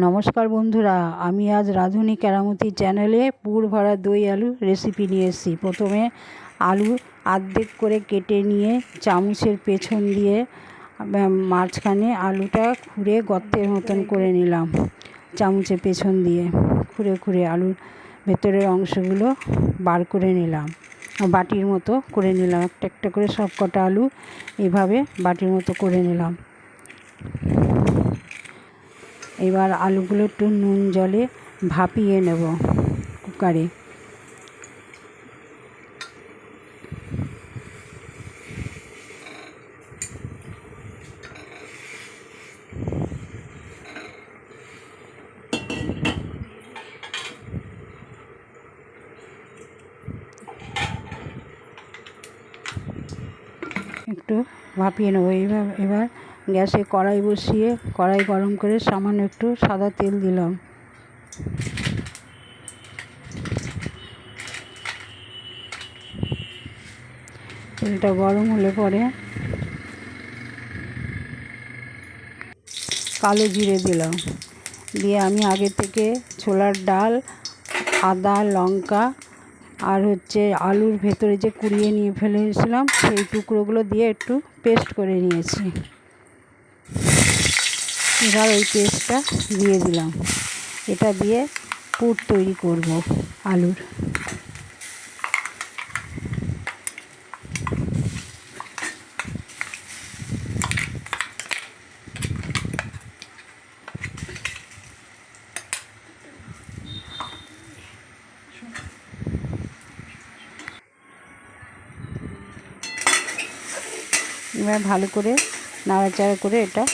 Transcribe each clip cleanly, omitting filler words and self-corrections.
নমস্কার বন্ধুরা, আমি আজ রাঁধুনি কেরামতি চ্যানেলে পুর ভরা দই আলু রেসিপি নিয়ে এসেছি। প্রথমে আলু অর্ধেক করে কেটে নিয়ে চামচের পেছন দিয়ে মাঝখানে আলুটা খুঁড়ে গর্তের মতন করে নিলাম। চামচের পেছন দিয়ে খুঁড়ে খুঁড়ে আলুর ভেতরের অংশগুলো বার করে নিলাম, বাটির মতো করে নিলাম। একটা একটা করে সব কটা আলু এভাবে বাটির মতো করে নিলাম। এবার আলুগুলো একটু নুন জলে ভাপিয়ে নেব কুকারে। একটু ভাপিয়ে নেব। এবার গ্যাসে কড়াই বসিয়ে কড়াই গরম করে সামান্য একটু সাদা তেল দিলাম। তেলটা গরম হলে পরে কালো জিরে দিলাম, দিয়ে আমি আগে থেকে ছোলার ডাল, আদা, লঙ্কা আর আলুর ভেতরে যে কুড়িয়ে নিয়ে ফেলেছিলাম সেই টুকরোগুলো দিয়ে একটু পেস্ট করে নিয়েছি। এবার ওই পেস্টটা দিয়ে দিলাম। এটা দিয়ে পুর তৈরি করব আলুর। এবার ভালো করে নাড়াচাড়া করে এটা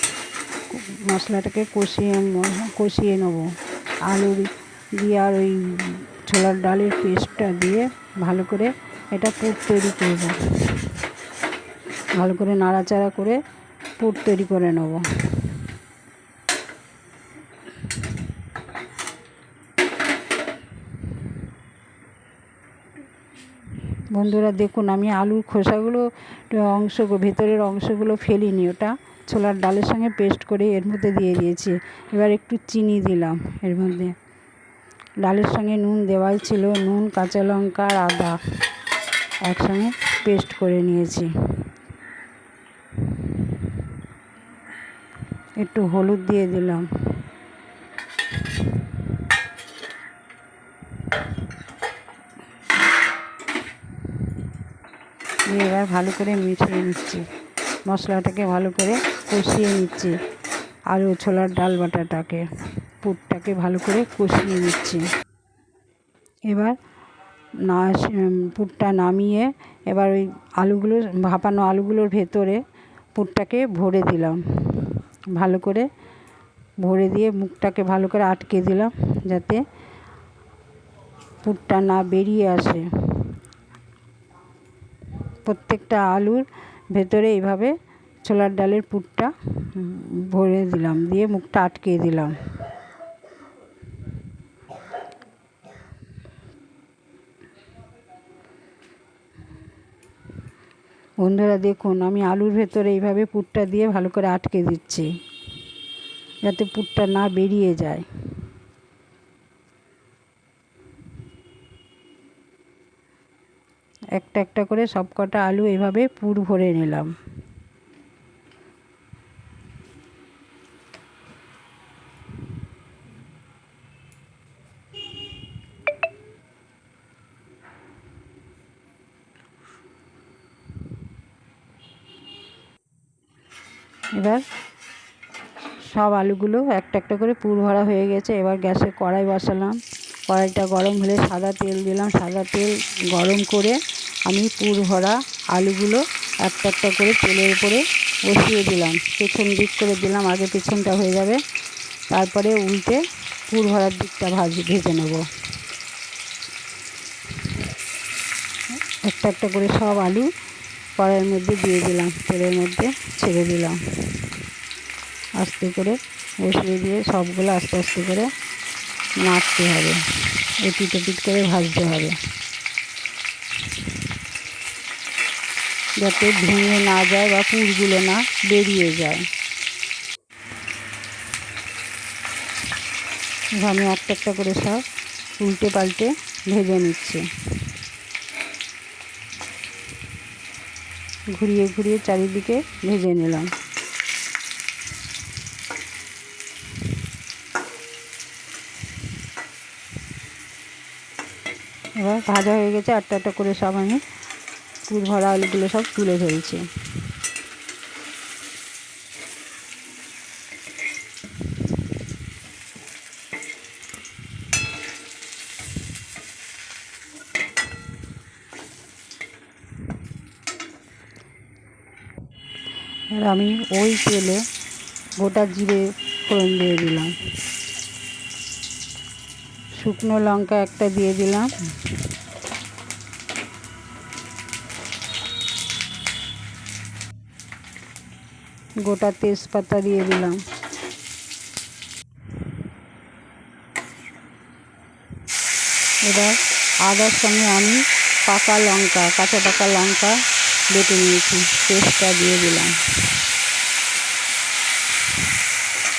মশলাটাকে কষিয়ে নেব। আলু দিয়ে আর ওই ছোলার ডালের পেস্টটা দিয়ে ভালো করে এটা পুর তৈরি করব। ভালো করে নাড়াচাড়া করে পুর তৈরি করে নেব। বন্ধুরা দেখুন, আমি আলুর খোসাগুলো ভেতরের অংশগুলো ফেলিনি, ওটা ছোলার ডালের সঙ্গে পেস্ট করে এর মধ্যে দিয়ে দিয়েছি। এবার একটু চিনি দিলাম এর মধ্যে। ডালের সঙ্গে নুন দেওয়াই ছিল, নুন, কাঁচা লঙ্কা আর আদা একসঙ্গে পেস্ট করে নিয়েছি। একটু হলুদ দিয়ে দিলাম। এবার ভালো করে মিশিয়ে নিচ্ছি, মশলাটাকে ভালো করে কষিয়ে নিচ্ছি। আলু ছোলার ডাল বাটাটাকে, পুরটাকে ভালো করে কষিয়ে নিচ্ছি। এবার পুরটা নামিয়ে এবার ওই ভাপানো আলুগুলোর ভেতরে পুরটাকে ভরে দিলাম। ভালো করে ভরে দিয়ে মুখটাকে ভালো করে আটকে দিলাম যাতে পুরটা না বেরিয়ে আসে। প্রত্যেকটা আলুর ভেতরে এইভাবে ছোলার ডালের পুরটা ভরে দিলাম, দিয়ে মুখটা আটকে দিলাম। বন্ধুরা দেখুন, আমি আলুর ভেতরে এইভাবে পুরটা দিয়ে ভালো করে আটকে দিচ্ছি যাতে পুরটা না বেরিয়ে যায়। একটা একটা করে সব কটা আলু এভাবে পুর ভরে নিলাম। এবার সব আলুগুলো একটা একটা করে পুর ভরা হয়ে গেছে। এবার গ্যাসে কড়াই বসালাম। কড়াইটা গরম হলে সাদা তেল দিলাম। সাদা তেল গরম করে আমি পুর ভরা আলুগুলো একটা একটা করে তেলের উপরে বসিয়ে দিলাম। পেছন দিক করে দিলাম, আগে পেছনটা হয়ে যাবে, তারপরে উল্টে পুর ভরার দিকটা ভেজে নেব। একটা একটা করে সব আলু কড়াইয়ের মধ্যে দিয়ে দিলাম, তেলের মধ্যে ছেড়ে দিলাম। আস্তে করে বসিয়ে দিয়ে সবগুলো আস্তে আস্তে করে নাড়তে হবে, এপিট ওপিট করে ভাজতে হবে যাতে ভেঙে না যায় বা পুরগুলো না বেরিয়ে যায়। আমি একটা একটা করে সব উল্টে পাল্টে ভেজে নিচ্ছি। ঘুরিয়ে ঘুরিয়ে চারিদিকে ভেজে নিলাম। এবার ভাজা হয়ে গেছে, একটা একটা করে সব আমি পুর ভরা আলুগুলো সব তুলে ফেলছি। আর আমি ওই তেলে গোটা জিরে ফোড়ন দিয়ে দিলাম, শুকনো লঙ্কা একটা দিয়ে দিলাম, গোটা তেজপাতা দিয়ে দিলাম, এবার আদার সঙ্গে আমি কাঁচা পাকা লঙ্কা বেটে নিয়েছি, পেস্টটা দিয়ে দিলাম,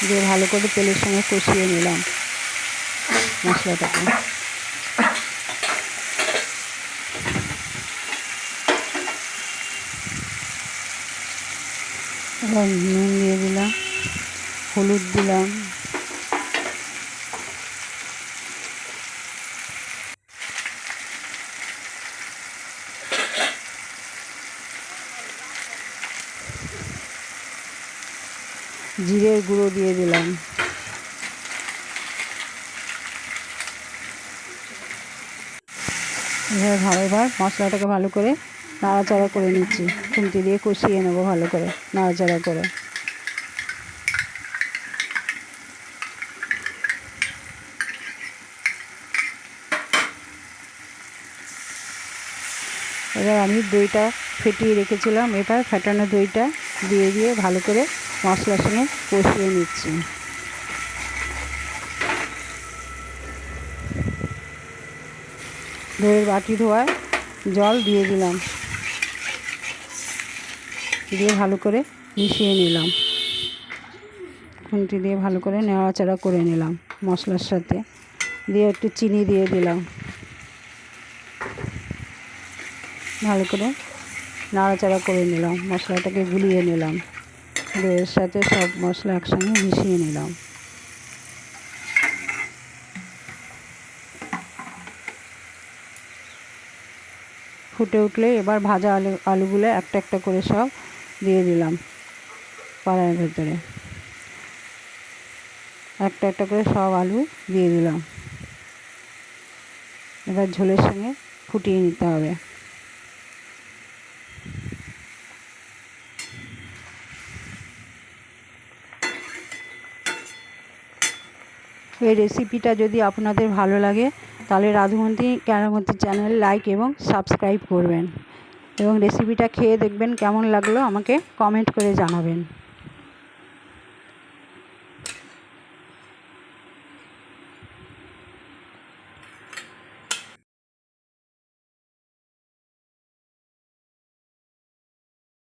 দিয়ে ভালো করে তেলের সঙ্গে কষিয়ে নিলাম মশলাটাকে। এবার নুন দিয়ে দিলাম, হলুদ দিলাম, জিরের গুঁড়ো দিয়ে দিলাম, এবার মশলাটাকে ভালো করে নাড়াচাড়া করে নিচ্ছি, খুন্তি দিয়ে কষিয়ে নেবো ভালো করে নাড়াচাড়া করে। এবার আমি দইটা ফেটিয়ে রেখেছিলাম, এবার ফেটানো দইটা দিয়ে ভালো করে মশলার সঙ্গে কষিয়ে নিচ্ছি। দইয়ের বাটি ধোয়ায় জল দিয়ে দিলাম, দিয়ে ভালো করে মিশিয়ে নিলাম, খুন্তি দিয়ে ভালো করে নাড়াচাড়া করে নিলাম মশলার সাথে, দিয়ে একটু চিনি দিয়ে দিলাম, ভালো করে নাড়াচাড়া করে নিলাম, মশলাটাকে গুলিয়ে নিলাম, দইয়ের সাথে সব মশলা একসঙ্গে মিশিয়ে নিলাম। ফুটে উঠলে এবার ভাজা আলুগুলো একটা একটা করে সব দিয়ে দিলাম কড়াইয়ের ভেতরে, একটা একটা করে সব আলু দিয়ে দিলাম। এবার ঝোলের সঙ্গে ফুটিয়ে নিতে হবে। এই রেসিপিটা যদি আপনাদের ভালো লাগে তাহলে রাধুমতি কেরামতি চ্যানেল লাইক এবং সাবস্ক্রাইব করবেন, এবং রেসিপিটা খেয়ে দেখবেন কেমন লাগলো আমাকে কমেন্ট করে জানাবেন।